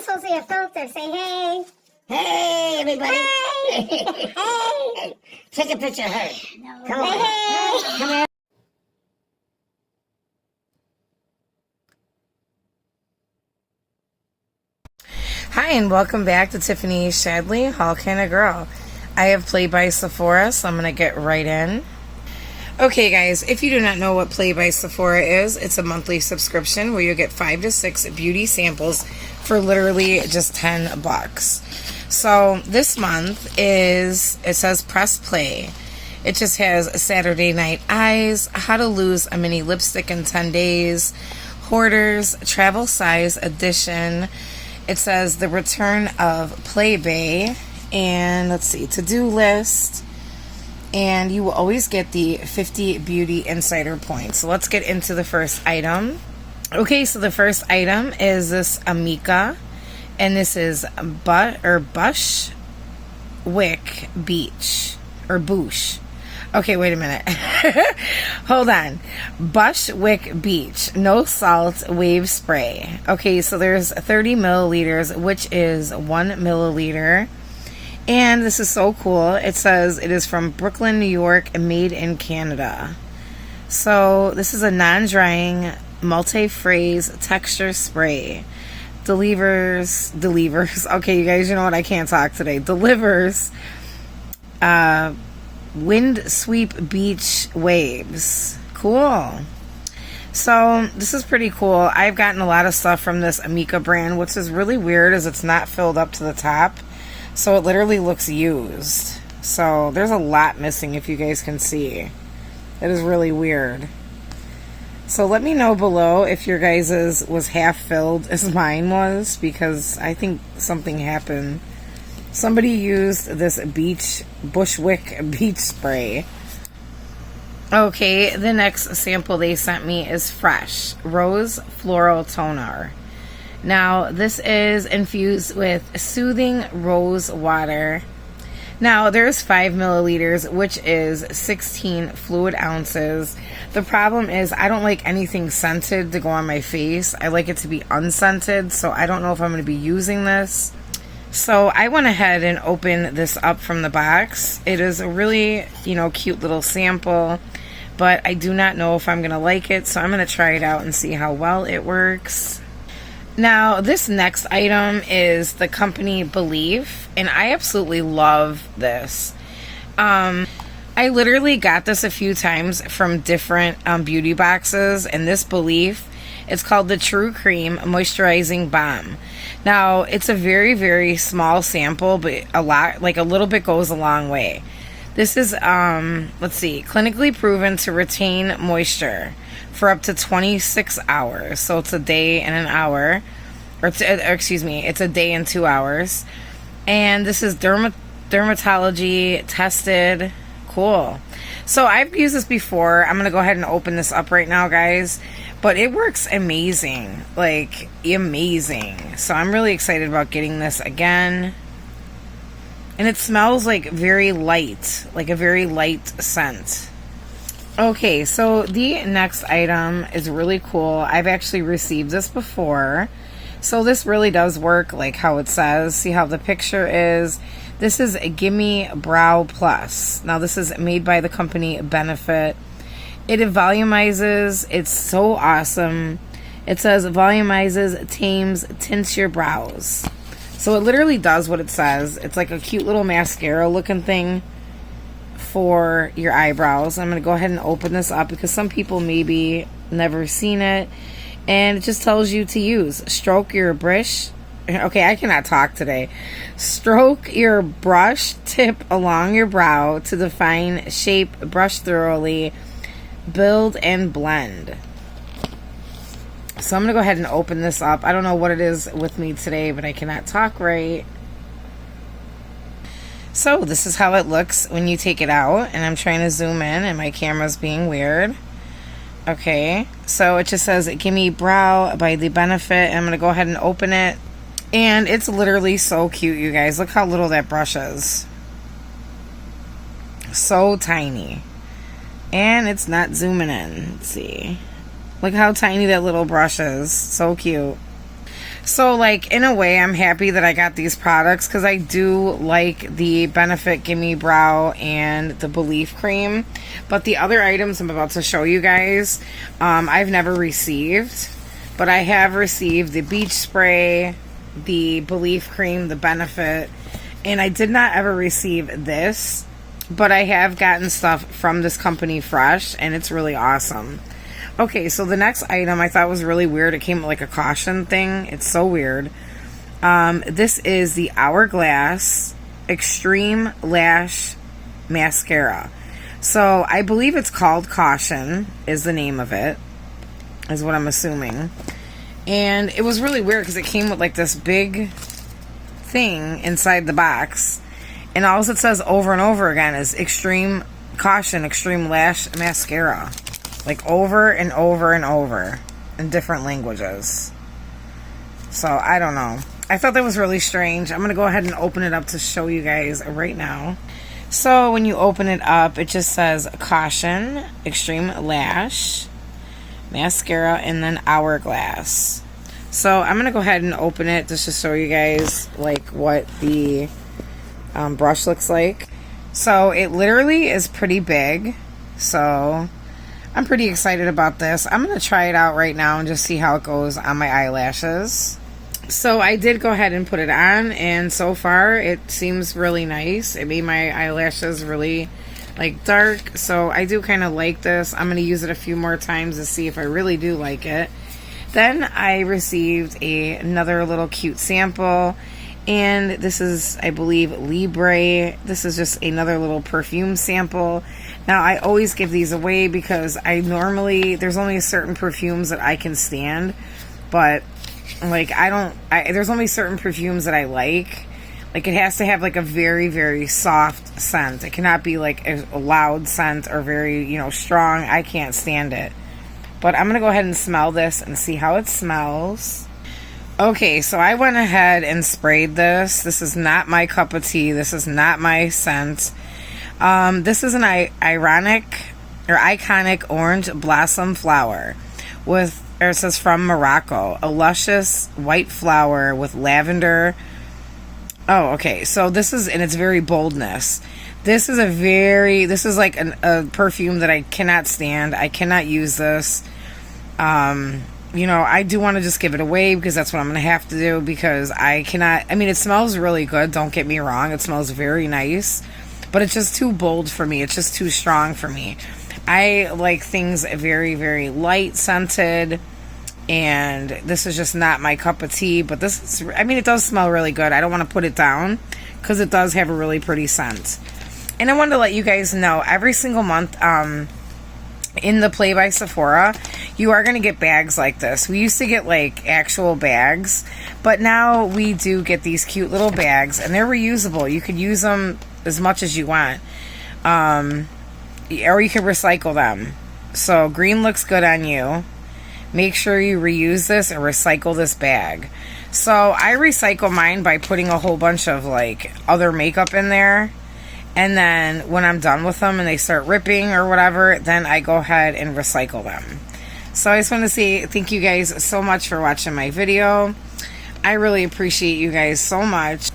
was supposed to be a filter. Say hey. Hey, everybody. Hey. Hey. Take a picture of her. No. Come on. Hey. Come here. Hi, and welcome back to Tiffany Shadley, Hall Kinda Girl. I have Play by Sephora, so I'm going to get right in. Okay, guys, if you do not know what Play by Sephora is, it's a monthly subscription where you get 5 to 6 beauty samples for literally just $10. So this month it says Press Play. It just has Saturday Night Eyes, How to Lose a Mini Lipstick in 10 Days, Hoarders, Travel Size Edition. It says the return of Play Bay, and let's see, to-do list, and you will always get the 50 beauty insider points. So let's get into the first item. Okay, so the first item is this Amica, and this is Bush Wick Beach, or Boosh. Okay, wait a minute. Hold on. Bushwick Beach. No salt wave spray. Okay, so there's 30 milliliters, which is 1 milliliter. And this is so cool. It says it is from Brooklyn, New York, and made in Canada. So this is a non-drying multi-phrase texture spray. Delivers. Okay, you guys, you know what? I can't talk today. Delivers. Wind sweep beach waves. Cool. So this is pretty cool. I've gotten a lot of stuff from this Amica brand, which is really weird as it's not filled up to the top, so it literally looks used. So there's a lot missing, if you guys can see. It is really weird. So let me know below if your guys's was half filled as mine was, because I think something happened. Somebody used this Bushwick beach spray. Okay, the next sample they sent me is Fresh Rose Floral Toner. Now, this is infused with soothing rose water. Now, there's 5 milliliters, which is 16 fluid ounces. The problem is I don't like anything scented to go on my face. I like it to be unscented, so I don't know if I'm going to be using this. So I went ahead and opened this up from the box. It is a really, cute little sample, but I do not know if I'm going to like it, so I'm going to try it out and see how well it works. Now, this next item is the company Believe, and I absolutely love this. I literally got this a few times from different beauty boxes, and this Believe, it's called the True Cream Moisturizing Balm. Now, it's a very, very small sample, but a little bit goes a long way. This is, clinically proven to retain moisture for up to 26 hours. So it's a day and an hour, it's a day and 2 hours. And this is dermatology tested. Cool. So I've used this before. I'm going to go ahead and open this up right now, guys. But it works amazing. Like, amazing. So I'm really excited about getting this again. And it smells like very light. Like a very light scent. Okay, so the next item is really cool. I've actually received this before. So this really does work like how it says. See how the picture is? This is a Gimme Brow Plus. Now this is made by the company Benefit. It volumizes. It's so awesome. It says volumizes, tames, tints your brows. So it literally does what it says. It's like a cute little mascara looking thing for your eyebrows. I'm going to go ahead and open this up because some people maybe never seen it. And it just tells you to use. Stroke your brush. Okay, I cannot talk today. Stroke your brush tip along your brow to define shape, brush thoroughly, build and blend. So I'm going to go ahead and open this up. I don't know what it is with me today, but I cannot talk right. So this is how it looks when you take it out. And I'm trying to zoom in and my camera's being weird. Okay, so it just says Gimme Brow by the Benefit. I'm going to go ahead and open it. And it's literally so cute, you guys. Look how little that brush is. So tiny. And it's not zooming in. Let's see. Look how tiny that little brush is. So cute. So, like, in a way, I'm happy that I got these products because I do like the Benefit Gimme Brow and the Belief Cream. But the other items I'm about to show you guys, I've never received. But I have received the Beach Spray, the Belief Cream, the Benefit. And I did not ever receive this. But I have gotten stuff from this company fresh, and it's really awesome. Okay, so the next item I thought was really weird. It came with like a caution thing. It's so weird. This is the Hourglass Extreme Lash Mascara. So I believe it's called Caution is the name of it, is what I'm assuming. And it was really weird because it came with like this big thing inside the box. And all it says over and over again is Extreme Caution Extreme Lash Mascara. Like over and over and over in different languages. So I don't know. I thought that was really strange. I'm going to go ahead and open it up to show you guys right now. So when you open it up, it just says Caution Extreme Lash Mascara and then Hourglass. So I'm going to go ahead and open it just to show you guys like what the brush looks like. So it literally is pretty big. So I'm pretty excited about this. I'm going to try it out right now and just see how it goes on my eyelashes. So I did go ahead and put it on, and so far it seems really nice. It made my eyelashes really like dark, so I do kind of like this. I'm going to use it a few more times to see if I really do like it. Then I received another little cute sample, and this is, I believe, Libre. This is just another little perfume sample. Now, I always give these away because there's only certain perfumes that I can stand, but, like, there's only certain perfumes that I like. Like, it has to have, like, a very, very soft scent. It cannot be, like, a loud scent or very, strong. I can't stand it. But I'm going to go ahead and smell this and see how it smells. Okay, so I went ahead and sprayed this. This is not my cup of tea. This is not my scent. This is an iconic orange blossom flower it says from Morocco, a luscious white flower with lavender. Oh, okay. So this is, and it's very boldness. This is like a perfume that I cannot stand. I cannot use this. I do want to just give it away because that's what I'm going to have to do because it smells really good. Don't get me wrong. It smells very nice. But it's just too bold for me. It's just too strong for me. I like things very, very light scented. And this is just not my cup of tea. But it does smell really good. I don't want to put it down because it does have a really pretty scent. And I wanted to let you guys know, every single month in the Play by Sephora, you are going to get bags like this. We used to get like actual bags. But now we do get these cute little bags. And they're reusable. You could use them as much as you want, or you can recycle them. So green looks good on you. Make sure you reuse this and recycle this bag. So I recycle mine by putting a whole bunch of like other makeup in there, and then when I'm done with them and they start ripping or whatever, then I go ahead and recycle them. So I just want to say thank you guys so much for watching my video. I really appreciate you guys so much.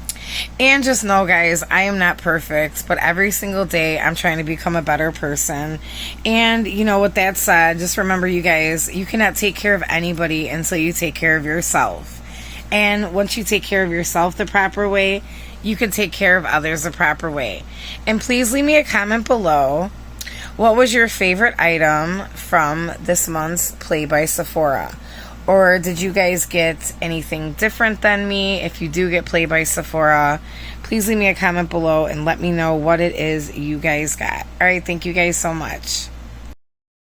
And just know, guys, I am not perfect, but every single day I'm trying to become a better person. And, with that said, just remember, you guys, you cannot take care of anybody until you take care of yourself. And once you take care of yourself the proper way, you can take care of others the proper way. And please leave me a comment below. What was your favorite item from this month's Play by Sephora? Or did you guys get anything different than me? If you do get Play by Sephora, please leave me a comment below and let me know what it is you guys got. All right, thank you guys so much.